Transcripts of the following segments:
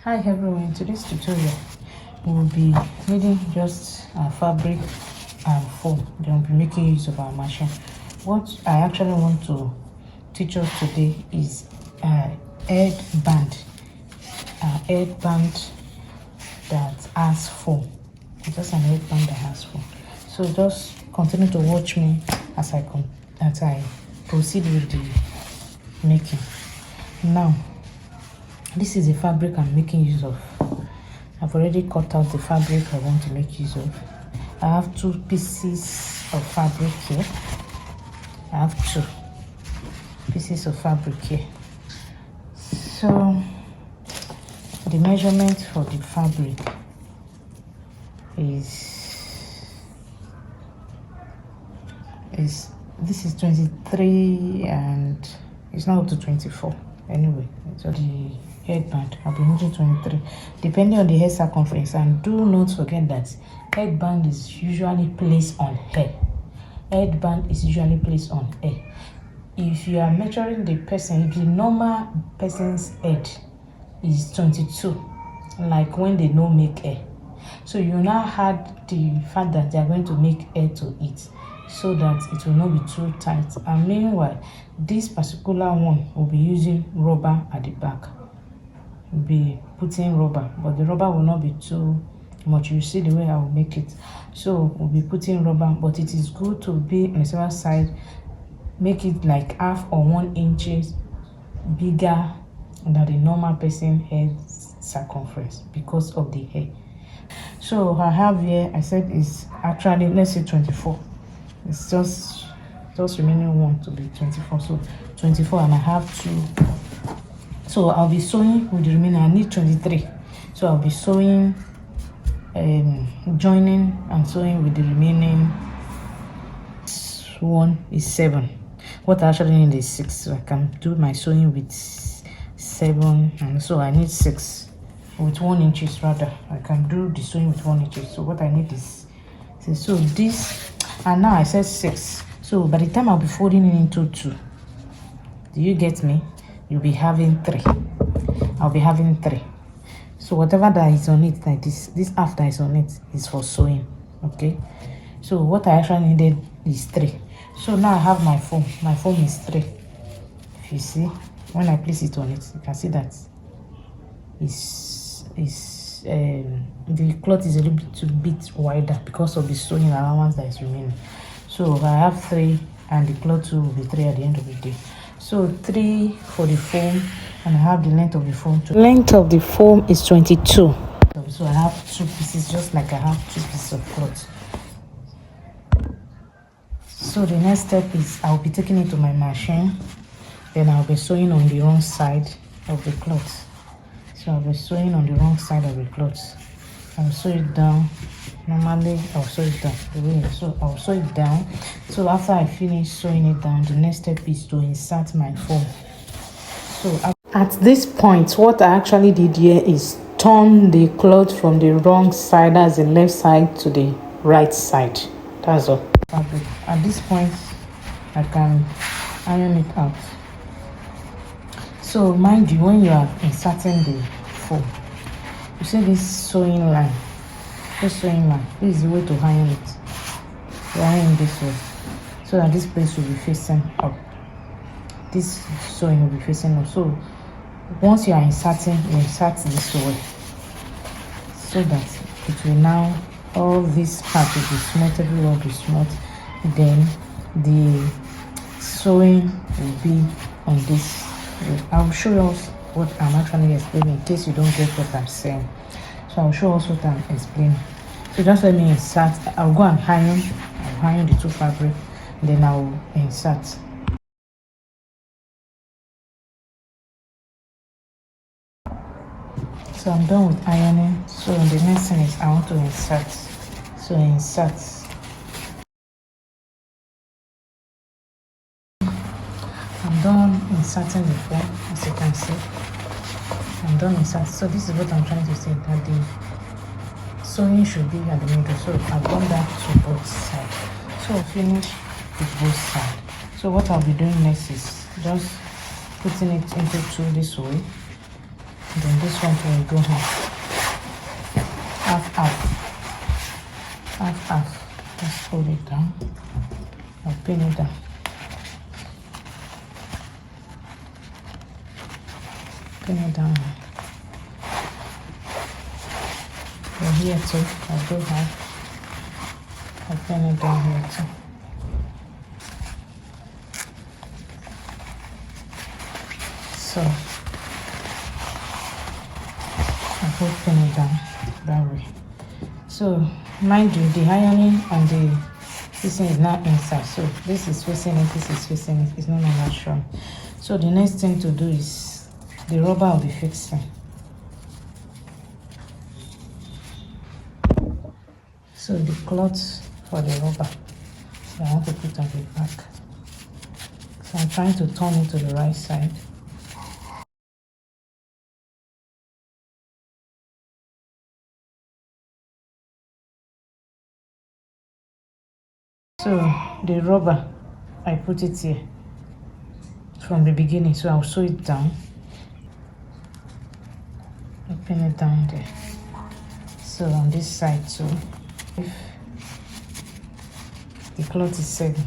Hi everyone, in today's tutorial we will be needing just a fabric and foam. Then we'll be making use of our machine. What I actually want to teach us today is a headband. A headband that has foam. Just an headband that has foam. So just continue to watch me as I proceed with the making. Now, this is the fabric I'm making use of. I've already cut out the fabric I want to make use of. I have 2 pieces of fabric here. I have 2 pieces of fabric here. So the measurement for the fabric is this is 23 and it's not up to 24 anyway. So the headband I'll be using 23 depending on the hair circumference, and do not forget that headband is usually placed on hair. Headband is usually placed on hair. If you are measuring the person, if the normal person's head is 22, like when they don't make hair, so you now add the fact that they are going to make hair to it, so that it will not be too tight. And meanwhile, this particular one will be using rubber at the back. We'll be putting rubber, but the rubber will not be too much. You see the way I will make it. So we'll be putting rubber, but it is good to be on the silver side. Make it like half or 1 inch bigger than the normal person head circumference because of the hair. So I have here, I said it's actually, let's say 24. It's just remaining 1 to be 24. So 24, and I have 2. So I'll be sewing with the remaining. I need 23. So I'll be sewing, joining and sewing with the remaining. One is 7. What I actually need is 6. So I can do my sewing with 7, and so I need 6 with 1 inch rather. I can do the sewing with 1 inch. So what I need is 6. So this, and now I said 6. So by the time I'll be folding it into 2, do you get me? You'll be having 3. I'll be having 3. So whatever that is on it, like this half that is on it is for sewing. Okay, so what I actually needed is 3. So now I have my foam. My foam is 3. If you see, when I place it on it, you can see that the cloth is a little bit wider because of the sewing allowance that is remaining. So I have 3, and the cloth too will be 3 at the end of the day. So 3 for the foam, and I have the length of the foam. The length of the foam is 22. So I have 2 pieces, just like I have 2 pieces of cloth. So the next step is I'll be taking it to my machine. Then I'll be sewing on the wrong side of the cloth. So I'll be sewing on the wrong side of the cloth. I'll sew it down. Normally I'll sew it down. So I'll sew it down. So after I finish sewing it down, the next step is to insert my foam. So at this point, what I actually did here is turn the cloth from the wrong side, as the left side, to the right side. That's all. At this point, I can iron it out. So mind you, when you are inserting the foam, you see this sewing line. This sewing line, this is the way to iron it. You iron this way, so that this place will be facing up. This sewing will be facing up. So once you are inserting, you insert this way, so that it will now, all this part will be smooth, everywhere will be smooth. Then the sewing will be on this. I'll show you what I'm actually explaining in case you don't get what I'm saying. So I'll show us what I'm explaining. So just let me insert. I'll go and iron. I'll iron the 2 fabric, then I'll insert. So I'm done with ironing. So the next thing is I want to insert. So insert. I'm done inserting the foam, as you can see. I'm done inserting. So this is what I'm trying to say, that the sewing should be at the middle. So I've done that to both sides. So I'll finish with both sides. So what I'll be doing next is just putting it into 2 this way. Then this one will go half. Half. Let's hold it down. I'll pin it down. Pin it down. Then here too, I'll do half. I'll pin it down here too. So I will pin it down that way. So mind you, the ironing and the facing is not inside. So this is facing it, this is facing it. It's not natural. So the next thing to do is the rubber will be fixing. So the cloth for the rubber, so I want to put on the back. So I'm trying to turn it to the right side. So the rubber, I put it here from the beginning, so I'll sew it down. Open it down there. So on this side too, if the cloth is 7,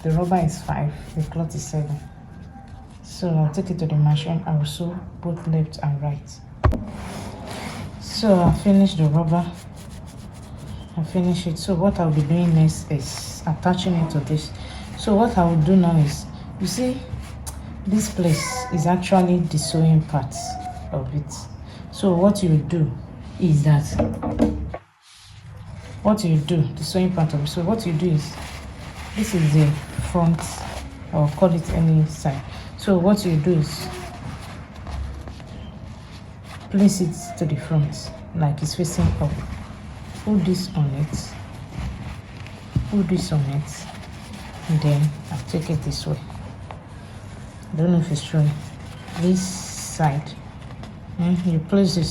the rubber is 5, the cloth is 7. So I'll take it to the machine. I will sew both left and right. So I'll finish the rubber. I finish it. So what I'll be doing next is attaching it to this. So what I will do now is, you see, this place is actually the sewing part of it. So what you do is that, the sewing part of it. So what you do is, this is the front, or call it any side. So what you do is place it to the front, like it's facing up. Put this on it, and then I'll take it this way. I don't know if it's showing. This side, and you place it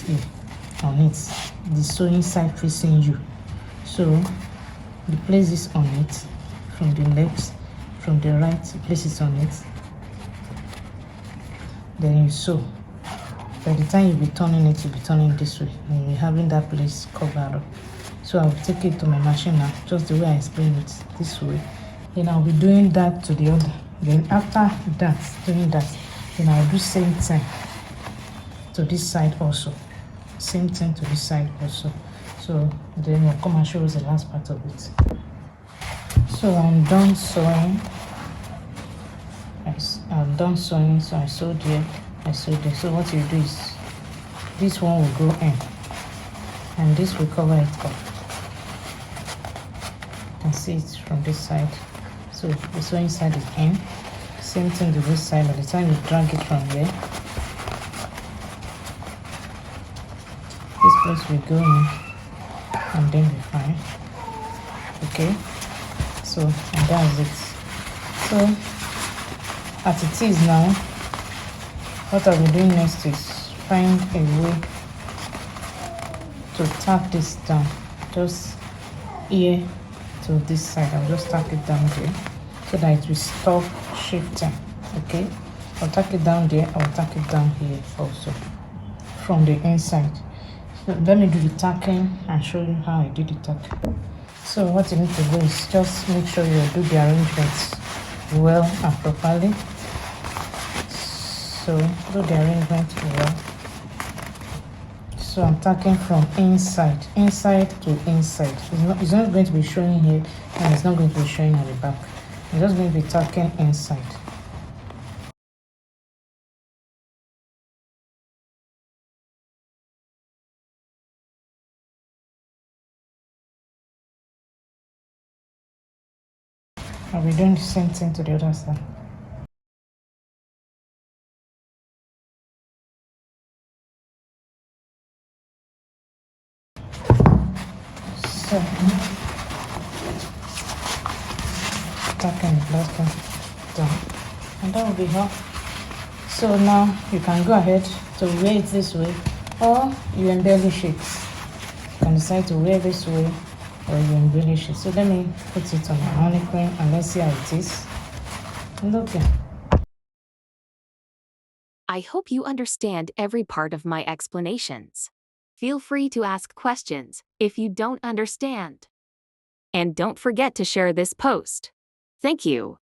here on it, the sewing side facing you. So you place this on it from the left, from the right, you place it on it, then you sew. By the time you'll be turning it, you'll be turning this way, and you'll be having that place covered up. So I'll take it to my machine now, just the way I explained it, this way. Then I'll be doing that to the other. Then after that, doing that, then I'll do same thing to this side also. Same thing to this side also. So then we'll come and show us the last part of it. So I'm done sewing. I'm done sewing, so I sewed here. So what you do is, this one will go in, and this will cover it up. You can see it from this side. So the sewing side is in. Same thing to this side. By the time you drag it from here, this place will go in, and then be fine. Okay. So and that's it. So as it is now, what I'll be doing next is find a way to tack this down, just here to this side. I'll just tack it down there so that it will stop shifting. Okay, I'll tack it down there. I'll tack it down here also from the inside. So let me do the tacking and show you how I do the tacking. So what you need to do is just make sure you do the arrangements well and properly. So do the arrangement well. So I'm tacking from inside to inside. It's not going to be showing here, and it's not going to be showing at the back. I'm just going to be tacking inside. I'll be doing the same thing to the other side. So, tacking the last one down, and that will be all. So now you can go ahead to wear it this way, or you embellish it. You can decide to wear this way, or you embellish it. So let me put it on my mannequin and let's see how it is looking. I hope you understand every part of my explanations. Feel free to ask questions if you don't understand. And don't forget to share this post. Thank you.